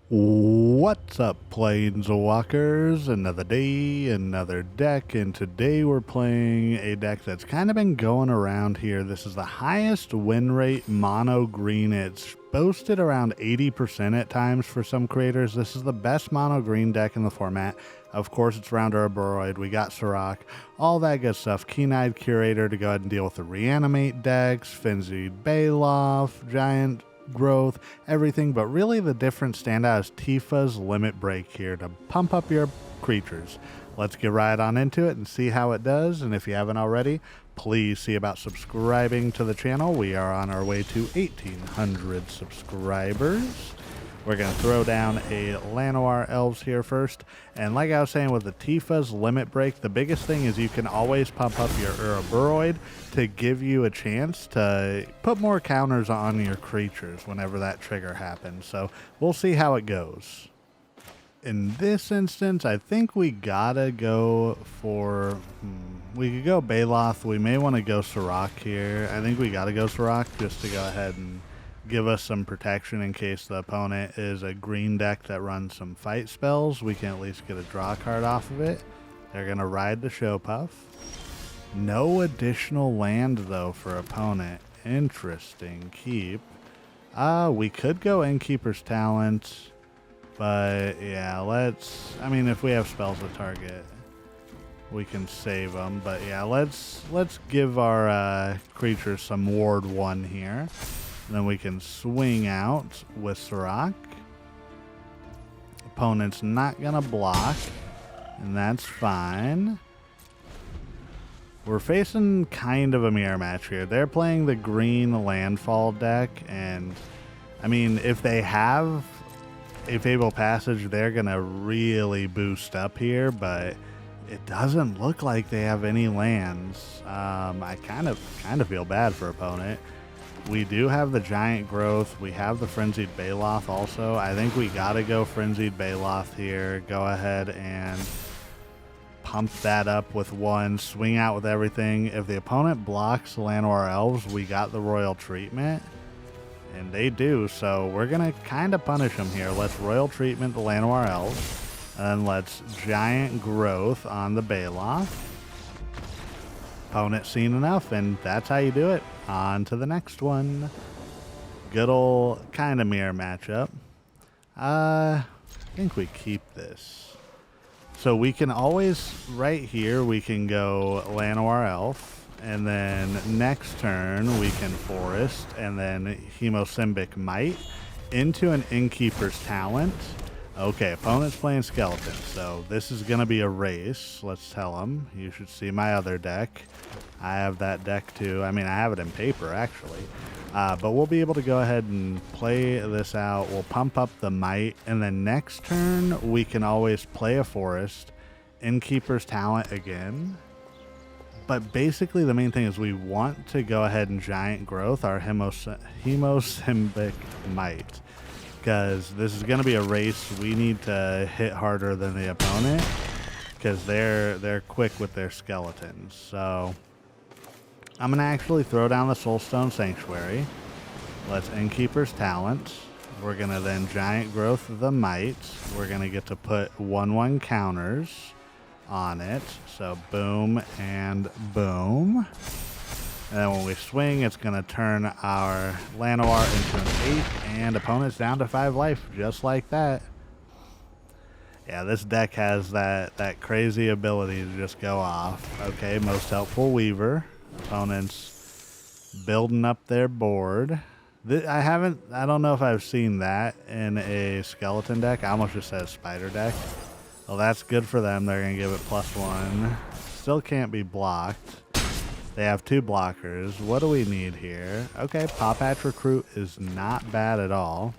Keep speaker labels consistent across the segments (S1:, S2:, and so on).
S1: What's up, Planeswalkers? Another day, another deck, and today we're playing a deck that's kind of been going around here. This is the highest win rate mono green. It's boasted around 80% at times for some creators. This is the best mono green deck in the format. Of course, it's around Ouroboroid. We got Surrak, all that good stuff. Keen-Eyed Curator to go ahead and deal with the reanimate decks, Frenzied Baloth, Giant Growth, everything, but really the different standout is Tifa's Limit Break here to pump up your creatures. Let's get right on into it and see how it does, and if you haven't already, please see about subscribing to the channel. We are on our way to 1,800 subscribers. We're going to throw down a Llanowar Elves here first. And like I was saying with the Tifa's Limit Break, the biggest thing is you can always pump up your Ouroboroid to give you a chance to put more counters on your creatures whenever that trigger happens. So we'll see how it goes. In this instance, I think we gotta go for... we could go Baloth. We may want to go Surrak here. I think we gotta go Surrak just to go ahead and give us some protection in case the opponent is a green deck that runs some fight spells. We can at least get a draw card off of it. They're going to ride the show puff. No additional land, though, for opponent. Interesting. Keep. We could go Innkeeper's Talent, but yeah, let's... I mean, if we have spells to target, we can save them. But yeah, let's give our creatures some Ward 1 here. And then we can swing out with Surrak. Opponent's not going to block, and that's fine. We're facing kind of a mirror match here. They're playing the green landfall deck, and I mean, if they have a Fable Passage, they're going to really boost up here, but it doesn't look like they have any lands. I kind of feel bad for opponent. We do have the Giant Growth. We have the Frenzied Baloth also. I think we got to go Frenzied Baloth here. Go ahead and pump that up with one. Swing out with everything. If the opponent blocks Llanowar Elves, we got the Royal Treatment. And they do, so we're going to kind of punish them here. Let's Royal Treatment the Llanowar Elves. And let's Giant Growth on the Baloth. Opponent seen enough, and that's how you do it. On to the next one. Good old kind of mirror matchup. I think we keep this. So we can always, right here, we can go Llanowar Elf, and then next turn we can Forest, and then Hemosymbic Mite into an Innkeeper's Talent. Okay, opponent's playing Skeleton, so this is going to be a race. Let's tell them. You should see my other deck. I have that deck too. I mean, I have it in paper, actually. But we'll be able to go ahead and play this out. We'll pump up the Might, and then next turn, we can always play a Forest, Innkeeper's Talent again. But basically, the main thing is we want to go ahead and Giant Growth our Hemosymbic Mite. Because this is going to be a race. We need to hit harder than the opponent because they're quick with their skeletons. So I'm going to actually throw down the Soulstone Sanctuary. Let's Innkeeper's Talent. We're going to then Giant Growth the Mite. We're going to get to put 1/1 counters on it. So boom and boom. And then when we swing, it's going to turn our Llanowar into an 8, and opponent's down to 5 life, just like that. Yeah, this deck has that crazy ability to just go off. Okay, Most Helpful Weaver. Opponent's building up their board. I don't know if I've seen that in a skeleton deck. I almost just said a spider deck. Well, that's good for them. They're going to give it +1. Still can't be blocked. They have 2 blockers. What do we need here? Okay, Pawpatch Recruit is not bad at all.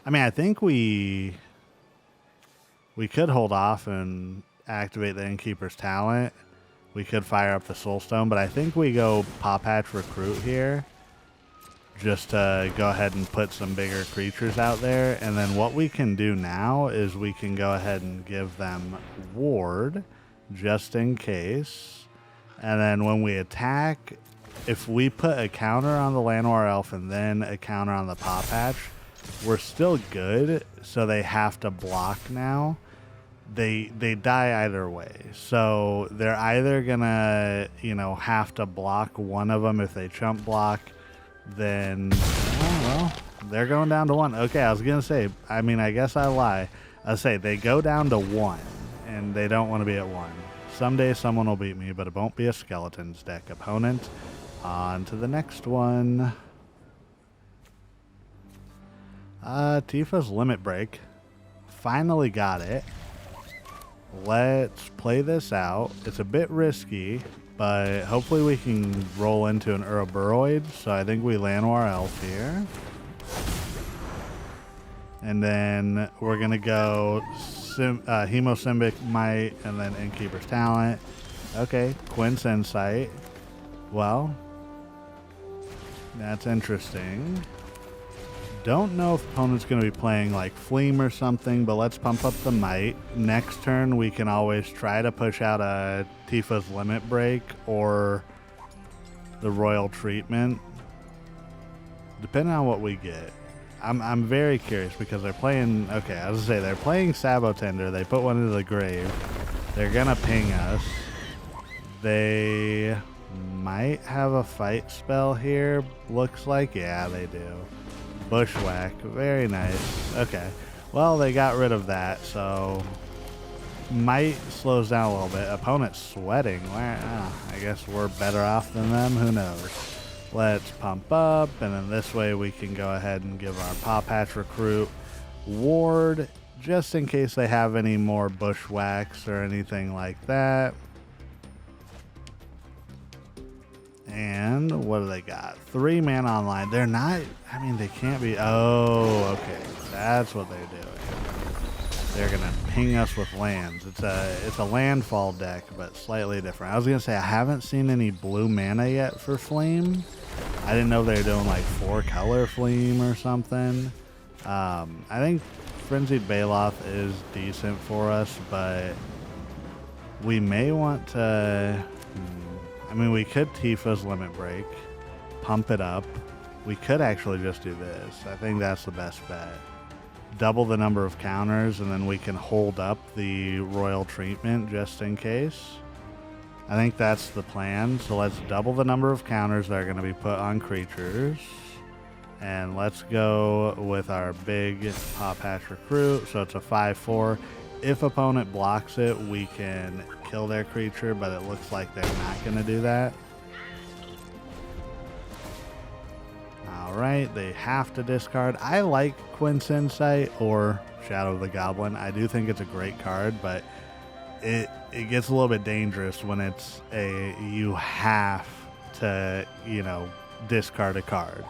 S1: I mean, I think we could hold off and activate the Innkeeper's Talent. We could fire up the Soulstone, but I think we go Pawpatch Recruit here just to go ahead and put some bigger creatures out there. And then what we can do now is we can go ahead and give them Ward just in case. And then when we attack, if we put a counter on the Llanowar Elf and then a counter on the Pawpatch, we're still good, so they have to block now. They die either way. So they're either gonna, you know, have to block one of them. If they chump block, then, oh, well, they're going down to 1. Okay, I was gonna say, I mean, I guess I lie. I say they go down to 1, and they don't want to be at 1. Someday someone will beat me, but it won't be a Skeletons deck opponent. On to the next one. Tifa's Limit Break. Finally got it. Let's play this out. It's a bit risky, but hopefully we can roll into an Ouroboroid. So I think we Llanowar Elf here. And then we're going to go Hemosymbic Mite and then Innkeeper's Talent. Okay, Quint's Insight. Well, that's interesting. Don't know if opponent's going to be playing like Fleam or something, but let's pump up the Might. Next turn, we can always try to push out a Tifa's Limit Break or the Royal Treatment, depending on what we get. I'm very curious because they're playing, okay, I was going to say, they're playing Sabotender. They put one into the grave. They're going to ping us. They might have a fight spell here. Looks like, yeah, they do. Bushwhack, very nice. Okay, well, they got rid of that, so Might slows down a little bit. Opponent's sweating. I guess we're better off than them. Who knows? Let's pump up, and then this way we can go ahead and give our Pawpatch Recruit ward, just in case they have any more Bushwhacks or anything like that. And what do they got? 3 mana online. They're not, I mean, they can't be. Oh, okay. That's what they're doing. They're going to ping us with lands. It's a landfall deck, but slightly different. I was going to say, I haven't seen any blue mana yet for Flame. I didn't know they were doing like 4-color Flame or something. I think Frenzied Baloth is decent for us, but we may want to... I mean, we could Tifa's Limit Break, pump it up. We could actually just do this. I think that's the best bet. Double the number of counters, and then we can hold up the Royal Treatment just in case. I think that's the plan. So let's double the number of counters that are going to be put on creatures. And let's go with our big Pawpatch Recruit. So it's a 5/4. If opponent blocks it, we can kill their creature, but it looks like they're not going to do that. Alright, they have to discard. I like Quint's Insight or Shadow of the Goblin. I do think it's a great card, but it gets a little bit dangerous when it's you have to, you know, discard a card.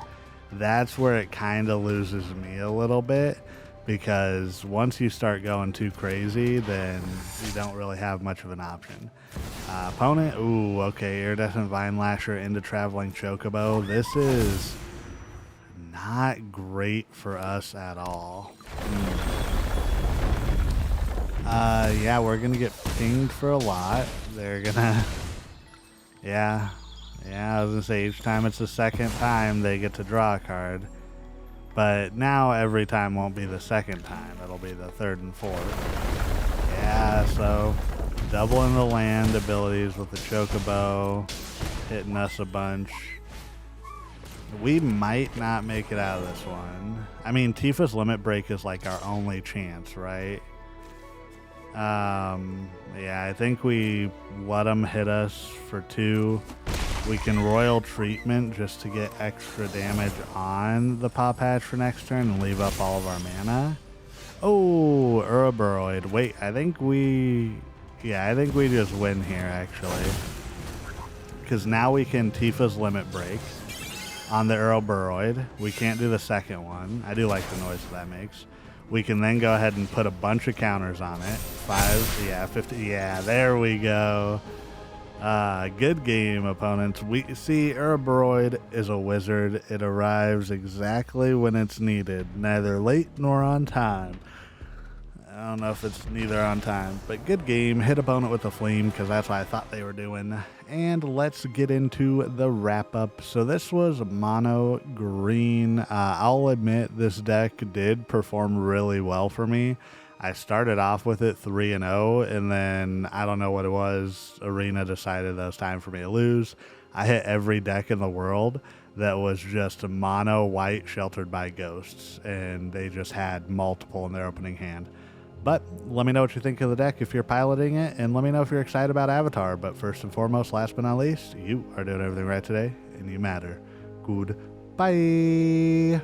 S1: That's where it kind of loses me a little bit. Because once you start going too crazy, then you don't really have much of an option. Opponent, ooh, okay, Iridescent Vine Lasher into Traveling Chocobo. This is not great for us at all. Yeah, we're gonna get pinged for a lot. They're gonna, yeah, I was gonna say each time it's the second time they get to draw a card. But now every time won't be the second time. It'll be the third and fourth. Yeah, so doubling the land abilities with the Chocobo, hitting us a bunch. We might not make it out of this one. I mean, Tifa's Limit Break is like our only chance, right? Yeah, I think we let them hit us for 2. We can Royal Treatment just to get extra damage on the Pawpatch for next turn and leave up all of our mana. Oh, Ouroboroid. Wait, I think we just win here, actually. Because now we can Tifa's Limit Break on the Ouroboroid. We can't do the second one. I do like the noise that makes. We can then go ahead and put a bunch of counters on it. 5, yeah, 50, yeah, there we go. Good game, opponents. We see Ouroboroid is a wizard. It arrives exactly when it's needed, neither late nor on time. I don't know if it's neither on time, but good game. Hit opponent with a flame because that's what I thought they were doing. And let's get into the wrap-up. So this was mono green. I'll admit this deck did perform really well for me. I started off with it 3-0, and then I don't know what it was. Arena decided that it was time for me to lose. I hit every deck in the world that was just mono white sheltered by ghosts, and they just had multiple in their opening hand. But let me know what you think of the deck if you're piloting it, and let me know if you're excited about Avatar. But first and foremost, last but not least, you are doing everything right today, and you matter. Goodbye.